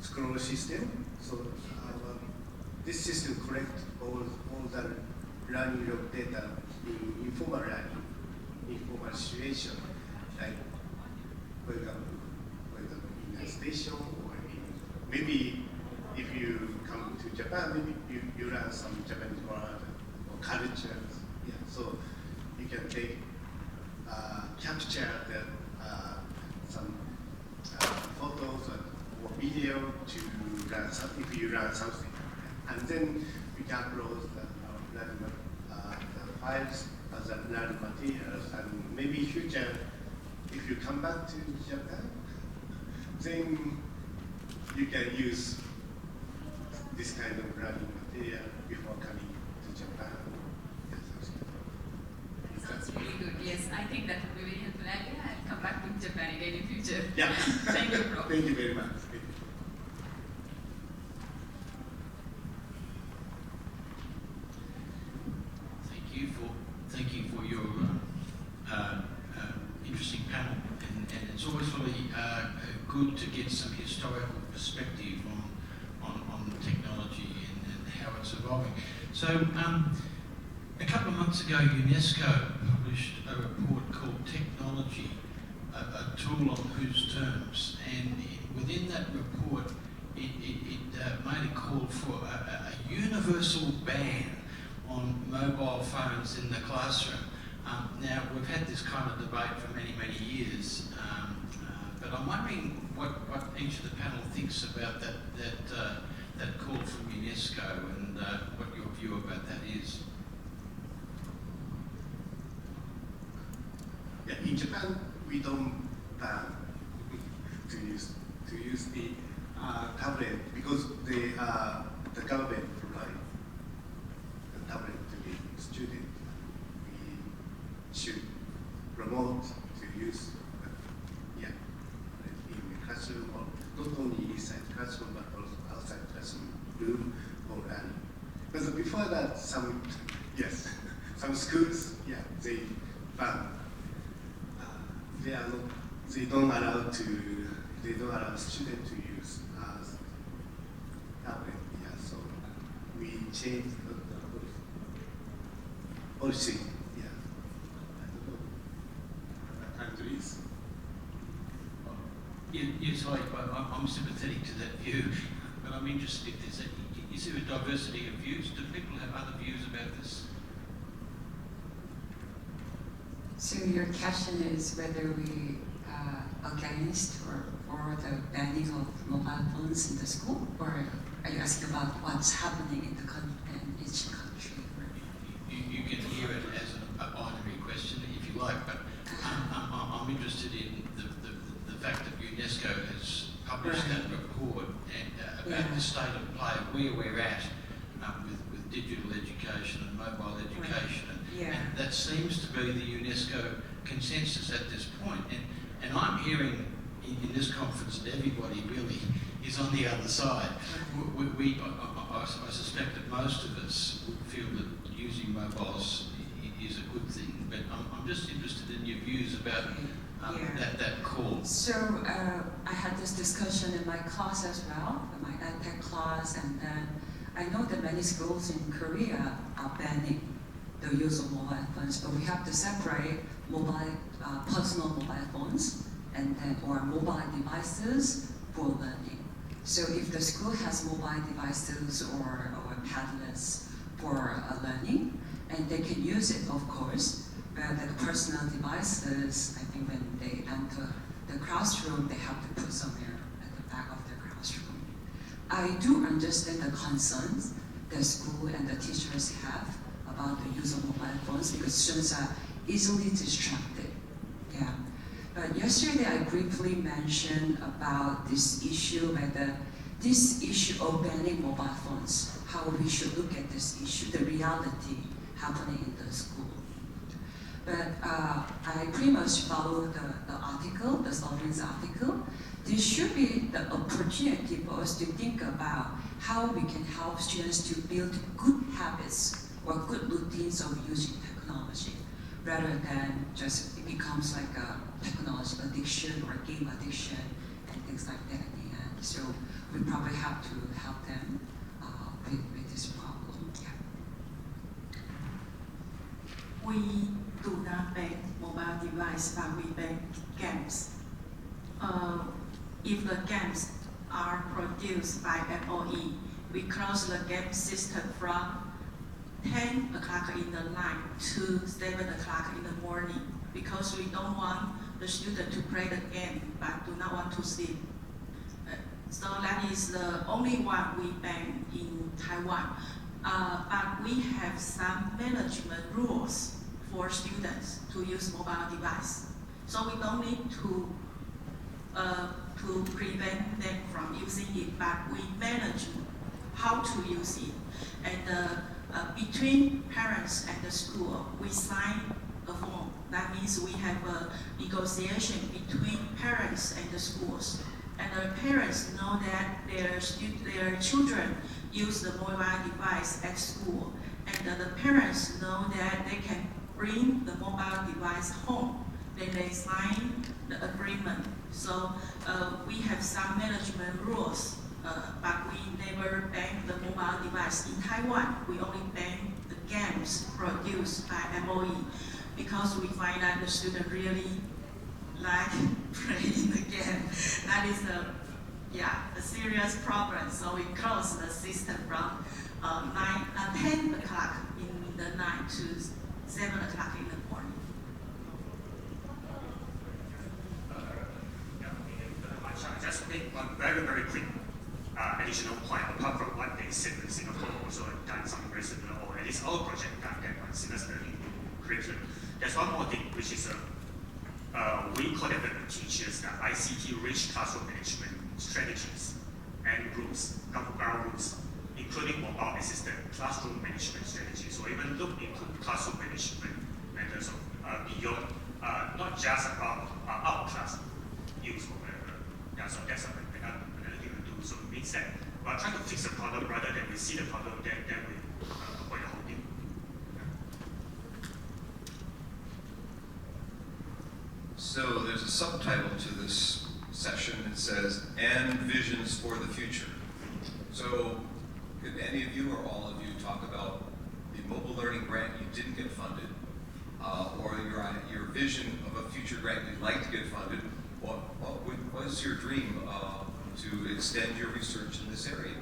scroll system. So this system collects all the learning log data in informal learning, informal situation, like for example in a station or maybe if you come to Japan, maybe you learn some Japanese word or cultures. Yeah, so you can take capture some photos or video to learn something, if you learn something, and then we can upload the files as a learning materials, and maybe future, if you come back to Japan, then you can use this kind of learning material before coming to Japan. Sounds really good. Yes, I think that would be very helpful. I'll come back to Japan again in future. Yeah. Thank you, Prof. Thank you very much. Thank you for your interesting panel, and it's always really good to get some historical perspective on technology and how it's evolving. So a couple of months ago, UNESCO published a report called Technology, a tool on whose terms, and within that report it made a call for a universal ban on mobile phones in the classroom. Now, we've had this kind of debate for many, many years, but I'm wondering what each of the panel thinks about that call from UNESCO and what your view about that is. Yeah, in Japan, we don't ban to use the tablet because the government provide the tablet to the student. We should promote to use in the classroom, or not only inside the classroom but also outside the classroom room or learning. But before that, some schools, they ban. They don't allow students to use tablet. Yeah, so we changed the policy. Yeah, I don't know other countries. Yes, I'm sympathetic to that view, but I'm interested if is there a diversity of views? Do people have other views about this? So your question is whether we are against or for the banning of mobile phones in the school, or are you asking about what's happening in each country? You can hear it as a binary question if you like, but I'm interested in the fact that UNESCO has published that report and about the state of play, where we're at with digital education and mobile education. And that seems to be the UNESCO consensus at this point. And I'm hearing in this conference that everybody really is on the other side. I suspect that most of us would feel that using mobiles is a good thing, but I'm just interested in your views about that call. So I had this discussion in my class as well, in my EdTech class, and then I know that many schools in Korea are banning the use of mobile phones, but we have to separate personal mobile phones and then or mobile devices for learning. So if the school has mobile devices or padlets for learning, and they can use it, of course, but the personal devices, I think when they enter the classroom, they have to put somewhere at the back of the classroom. I do understand the concerns the school and the teachers have about the use of mobile phones because students are easily distracted. Yeah. But yesterday I briefly mentioned about this issue, whether this issue of banning mobile phones, how we should look at this issue, the reality happening in the school. but I pretty much follow the article, the Solving's article. There should be the opportunity for us to think about how we can help students to build good habits or good routines of using technology, rather than just it becomes like a technology addiction or game addiction and things like that in the end. So we probably have to help them with this problem. Yeah. We do not ban mobile device, but we ban games. If the games are produced by MOE, we close the game system from 10 o'clock in the night to 7 o'clock in the morning, because we don't want the student to play the game but do not want to sleep. So that is the only one we ban in Taiwan. But we have some management rules for students to use mobile device. So we don't need to prevent them from using it, but we manage how to use it. And between parents and the school, we sign a form. That means we have a negotiation between parents and the schools. And the parents know that their children use the mobile device at school. And the parents know that they can bring the mobile device home. Then they sign the agreement. So we have some management rules, but we never ban the mobile device. In Taiwan, we only ban the games produced by MOE, because we find that the student really like playing the game. That is a serious problem. So we close the system from 10 o'clock in the night to 7 o'clock in the morning. Just make one very quick additional point. Apart from what they said, Singapore also done something very similar, or at least our project done that on semester learning curriculum. There's one more thing, which is we collaborate with teachers that ICT rich classroom management strategies and rules, ground rules, including mobile assisted classroom management strategies, or even look into classroom management methods beyond, not just about our class use or whatever. Yeah, so that's another thing to do. So it means that we're trying to fix the problem rather than we see the problem, then we avoid the whole thing. So there's a subtitle to this session that says, "And Visions for the Future." So could any of you or all of you talk about the mobile learning grant you didn't get funded, or your vision of a future grant you'd like to get funded? What is your dream to extend your research in this area?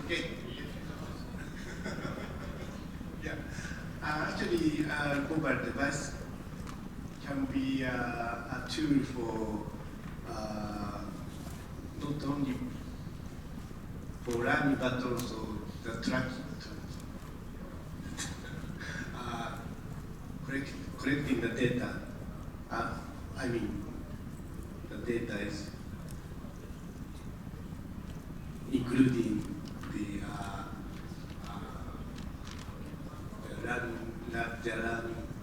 Okay. Yeah. Actually, mobile device can be a tool for not only for learning but also the tracking. Collecting the data. I mean, the data is including the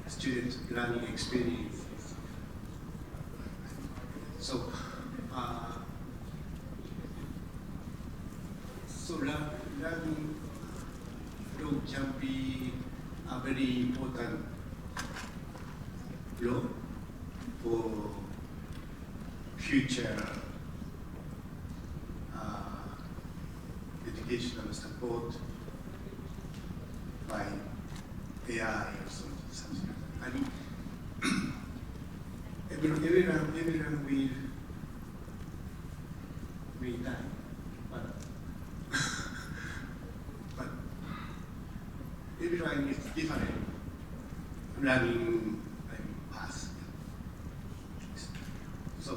student learning experiences. So, learning flow can be a very important role for future educational support by AI or something. I mean, everyone will die, but everyone is different learning path. So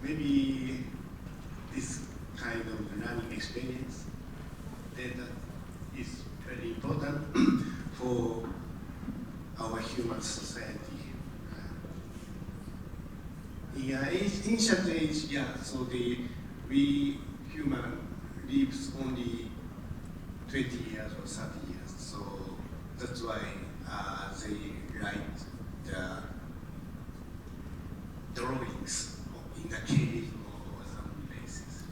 maybe this kind of learning experience data is very important for our human society. In ancient age, yeah, so we human lives only 20 years or 30 years. So that's why they write the drawings in the cave or some places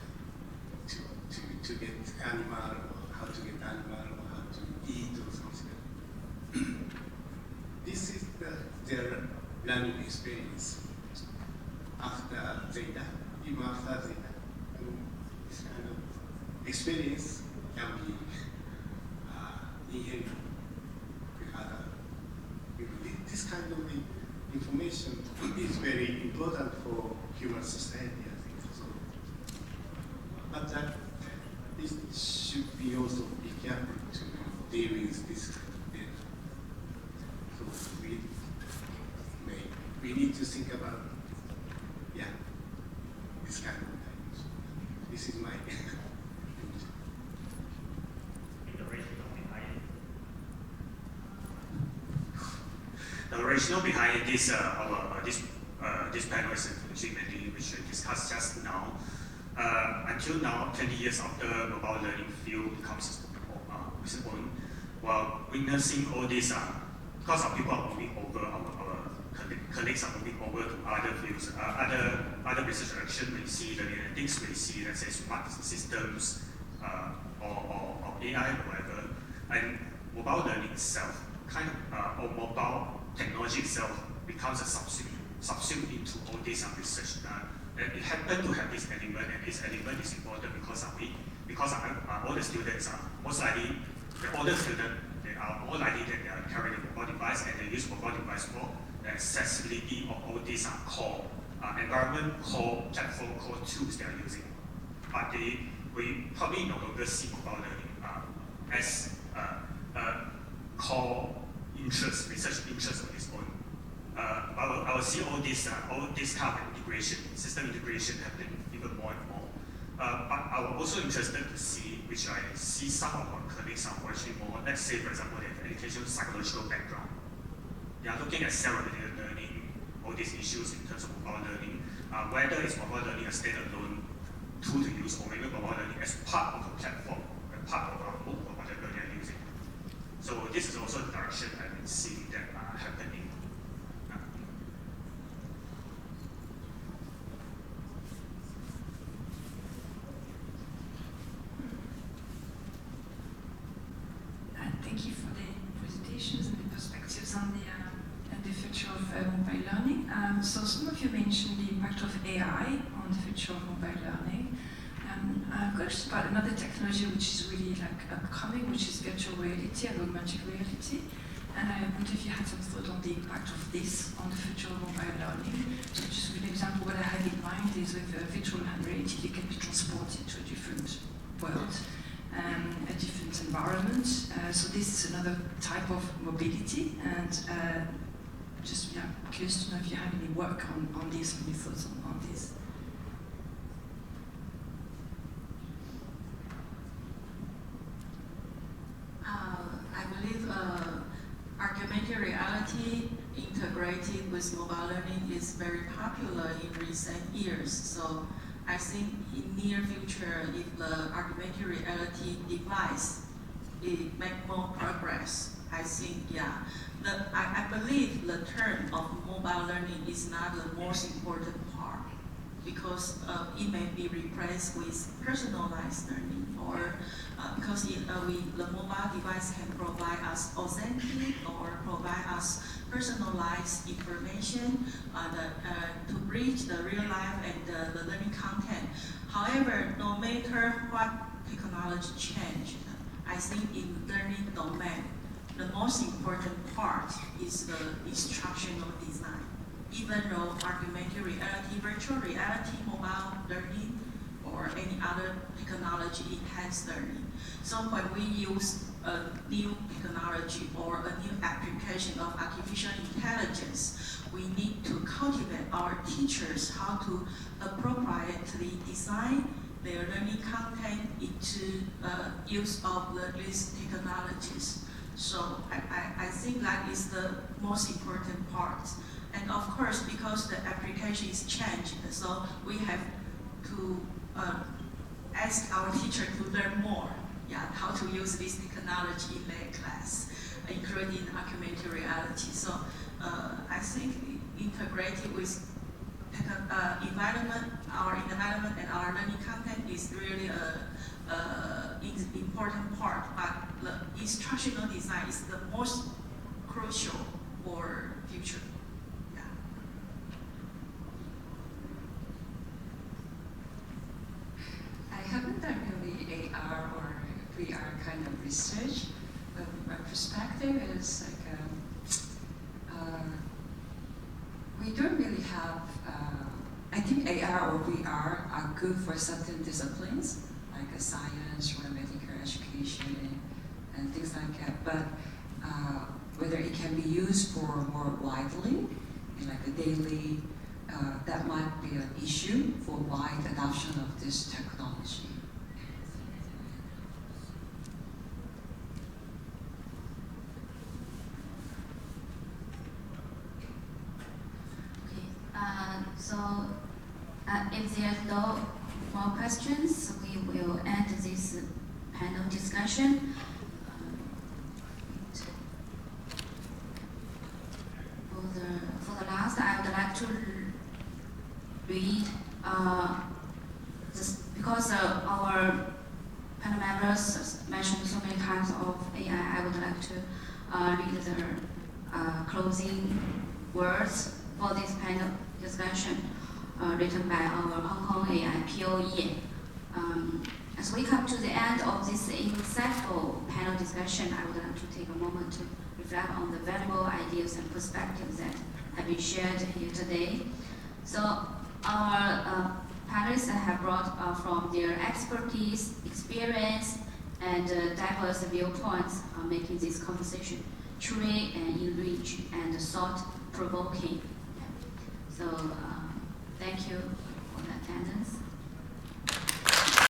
to get animal, or how to get animal, or how to eat or something. This is their learning experience after they die, even after they die. This kind of experience can be inherited with other people. This kind of information is very important for human society, I think. So, but that it should be also be careful to deal with this kind of data. So we need to think about this kind of things. This is my the rationale behind this this panel is mainly which we discussed just now. Until now, 20 years after mobile learning field becomes its own, while witnessing all this, because of people are moving over, our colleagues are moving over to other fields, other research direction. We see the analytics, we see, let's say, smart systems, or AI or whatever, and mobile learning itself, or mobile technology itself becomes a subsumed into all this research. It happened to have this element, and this element is important because all the students are most likely, the older students, they are more likely that they are carrying a mobile device, and they use mobile device for the accessibility of all these core environment, core platform, core tools they are using. But we probably no longer see mobile learning as core interest, research interest on its own. I will see all this kind of integration, system integration happening even more and more. But I was also interested to see, which I see some of our colleagues are actually more, let's say for example, they have educational psychological background. They are looking at self-related learning, all these issues in terms of mobile learning, whether it's mobile learning a standalone tool to use, or maybe mobile learning as part of a platform, a part of a book or whatever they are using. So this is also the direction I've been seeing that happening. Thank you for the presentations and the perspectives on the future of mobile learning. So some of you mentioned the impact of AI on the future of mobile learning. I've got about another technology which is really upcoming, which is virtual reality and augmented reality. And I wonder if you had some thought on the impact of this on the future of mobile learning. So just an example, what I had in mind is with virtual reality, you can be transported to a different world, a different environment. So this is another type of mobility, and just curious to know if you have any work on this, any thoughts on this. I believe augmented reality integrated with mobile learning is very popular in recent years. So I think in near future, if the augmented reality device it make more progress, I think I believe the term of mobile learning is not the most important part, because it may be replaced with personalized learning, or because the mobile device can provide us authentic or provide us personalized information to bridge the real life and the learning content. However, no matter what technology change, I think in learning domain, the most important part is the instructional design. Even though augmented reality, virtual reality, mobile learning, or any other technology enhanced learning. So when we use a new technology or a new application of artificial intelligence, we need to cultivate our teachers how to appropriately design their learning content into use of these technologies. So I think that is the most important part. And of course, because the application is changed, so we have to ask our teacher to learn more. how to use this technology in their class, including augmented reality. So I think integrated with environment, our environment and our learning content is really an important part, but the instructional design is the most crucial for future. Yeah. I haven't done really AR or VR kind of research, but my perspective is like we don't really have. I think AR or VR are good for certain disciplines like science or medical education and things like that. But whether it can be used for more widely, in like a daily, that might be an issue for wide adoption of this technology. So if there's no more questions, we will end this panel discussion. For the last, I would like to read, because our panel members mentioned so many times of AI, I would like to read the closing words for this panel discussion written by our Hong Kong AI POE. As we come to the end of this insightful panel discussion, I would like to take a moment to reflect on the valuable ideas and perspectives that have been shared here today. So our panelists have brought from their expertise, experience, and diverse viewpoints, making this conversation truly enriched and thought-provoking. So thank you for the attendance.